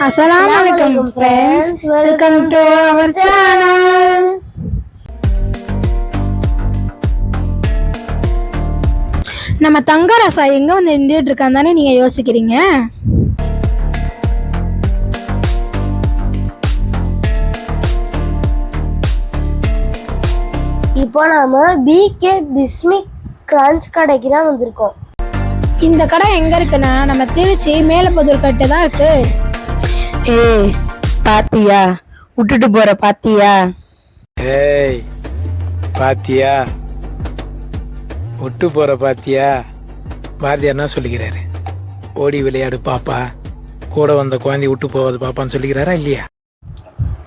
Assalamualaikum friends, welcome to our channel. நம்ம தங்கராசா எங்க வந்து நின்றுட்டு இருக்கான்னு தானே நீங்க யோசிக்கிறீங்க. இப்போ நாம பிகே பிஸ்மிக் கிரன்ச் கடைக்கு தான் வந்திருக்கோம். இந்த கடை எங்க இருக்குன்னா நம்ம திருச்சி மேலப்புதூர் கட்டு தான் இருக்கு. ஏய் பாத்தியா, விட்டுட்டு போற பாத்தியா? ஏய் பாத்தியா, விட்டு போற பாத்தியா? பாரதியார் என்ன சொல்லிக்கிறாரு? ஓடி விளையாடு பாப்பா, கூட வந்த குழந்தை விட்டு போவது பாப்பான்னு சொல்லிக்கிறாரா இல்லையா?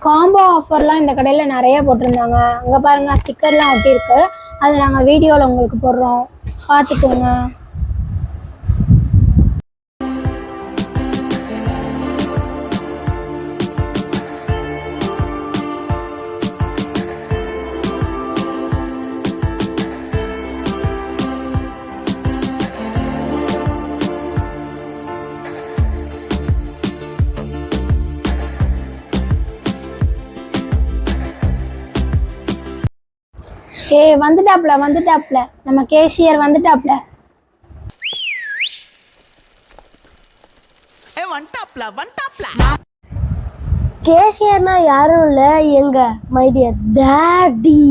காம்போ ஆஃபர்லாம் இந்த கடையில நிறைய போட்டிருந்தாங்க. அங்க பாருங்க ஸ்டிக்கர்லாம் ஒட்டி இருக்கு. அது நாங்க வீடியோல உங்களுக்கு போடுறோம், பார்த்துக்கோங்க. ஏய் வந்துட்டாப்ல நம்ம கேஷியர் வந்துட்டாப்ல. கேஷியர்னா யாரும் இல்ல, எங்க my dear daddy.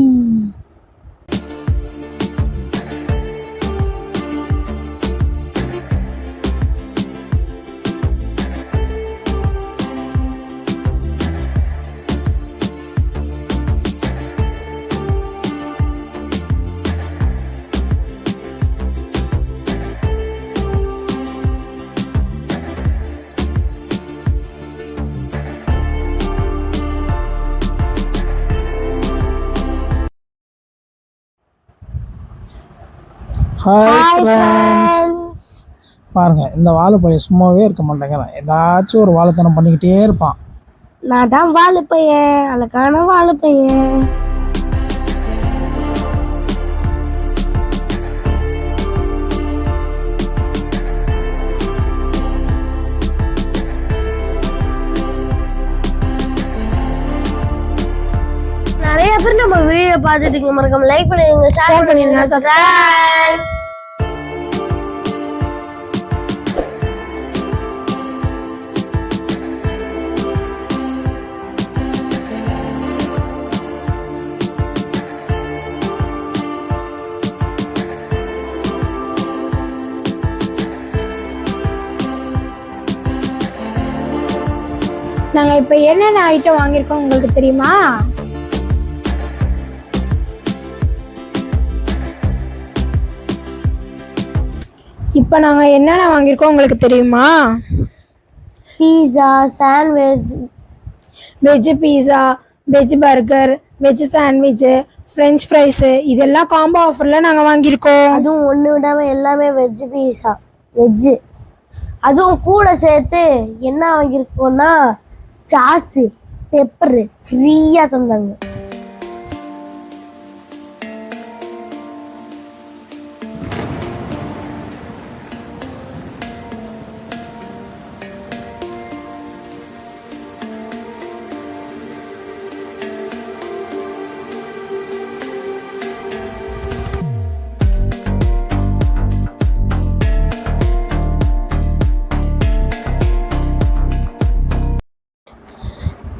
Hi friends, பாருங்க இந்த வாழைப்பைய சும்மாவே இருக்க மாட்டேங்கிறான். ஏதாச்சும் ஒரு வாழைத்தனம் பண்ணிக்கிட்டே இருப்பான். நான் தான் வாழைப்பையன், அழகான வாழைப்பையன். நிறைய பேர் நம்ம வீடியோ பார்த்துட்டு மறக்காம லைக் பண்ணிடுங்க, ஷேர் பண்ணிடுங்க, சப்ஸ்கிரைப். நாங்க இப்ப என்னென்ன ஐட்டம் வாங்கியிருக்கோம் உங்களுக்கு தெரியுமா? இப்போ நாங்கள் என்னென்ன வாங்கியிருக்கோம் உங்களுக்கு தெரியுமா? Pizza, sandwich, veg pizza, veg burger, veg sandwich, french fries, இதெல்லாம் காம்போ ஆஃபரில் நாங்கள் வாங்கியிருக்கோம். அதுவும் ஒன்று விடாமல் எல்லாமே வெஜ் பீஸா, வெஜ்ஜு. அதுவும் கூட சேர்த்து என்ன வாங்கியிருக்கோன்னா சாஸு, பெப்பரு ஃப்ரீயாக தந்தாங்க.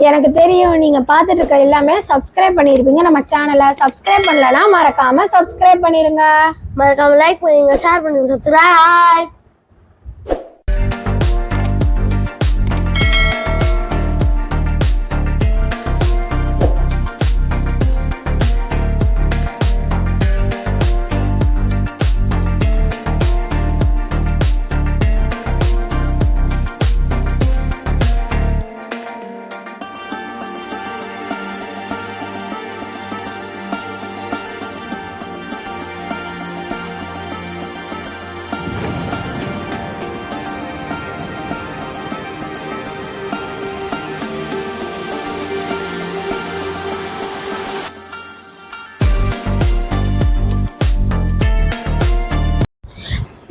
எனக்கு தெரியும் நீங்க பார்த்துட்டு இருக்க எல்லாமே சப்ஸ்கிரைப் பண்ணிருப்பீங்க. நம்ம சேனலை சப்ஸ்கிரைப் பண்ணலன்னா மறக்காம சப்ஸ்கிரைப் பண்ணிருங்க, மறக்காம லைக் பண்ணுங்க, ஷேர் பண்ணுங்க, சப்ஸ்கிரைப்.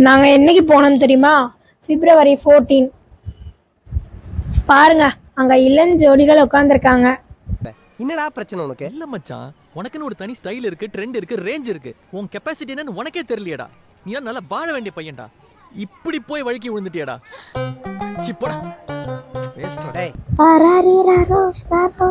நாங்கள் என்னைக்கு போனோம் தெரியுமா? February 14. பாருங்க அங்க இளஞ்சோடிகள் உட்காந்துருக்காங்க. என்னடா பிரச்சனை உனக்கு? இல்ல மச்சான், உனக்குன்னு ஒரு தனி ஸ்டைல் இருக்கு, ட்ரெண்ட் இருக்கு, ரேஞ்ச் இருக்கு. உன் கெப்பாசிட்டி என்னன்னு உனக்கே தெரியலையடா. நீ தான் நல்லா வாழ வேண்டிய பையன்டா. இப்படி போய் வழுக்கி விழுந்துட்டியடா. சி போடா. வேஸ்ட்ரா. டேய் ராரோ ராரோ.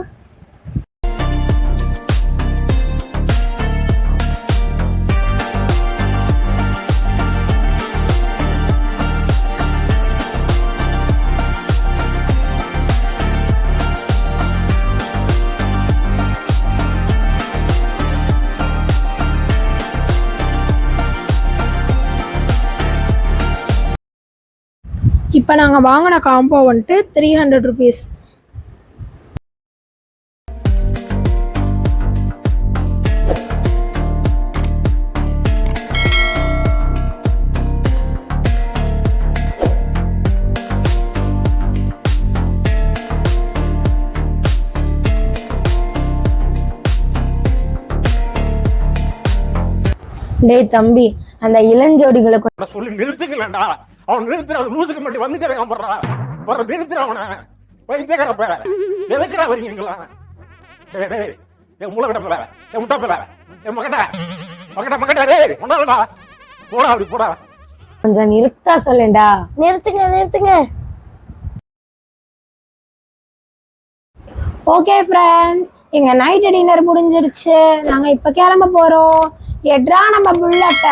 இப்போ நாங்கள் வாங்கின காம்போ வந்துட்டு 300 ருபீஸ். டேய் தம்பி, அந்த இளஞ்சோடிகளை சொல்லி நிறுத்துக்கலடா. அவன் நிறுத்துற லூசுக்கு மட்டும் வந்துட்டே இருக்கான் போடுறா. போற நிறுத்துற அவனை. வைத்தியக்கார பேர எதுக்குடா வரீங்களா? டேய் டேய் என் மூளை கடப்பல, என் முட்டா பேர, என் மகடா டேய் ஒன்னாலடா. போடா அப்படி போடா. கொஞ்சம் நிறுத்தா சொல்லேன்டா. நிறுத்துங்க. ஓகே ஃப்ரெண்ட்ஸ், எங்க நைட் டின்னர் முடிஞ்சிருச்சு. நாங்க இப்ப கிளம்ப போறோம். எட்ரா நம்ம புல்லட்ட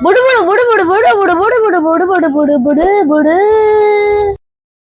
புடு புடு புடு புடு புடு புடு புடு புடு புடு புடு புடு புடு புடு.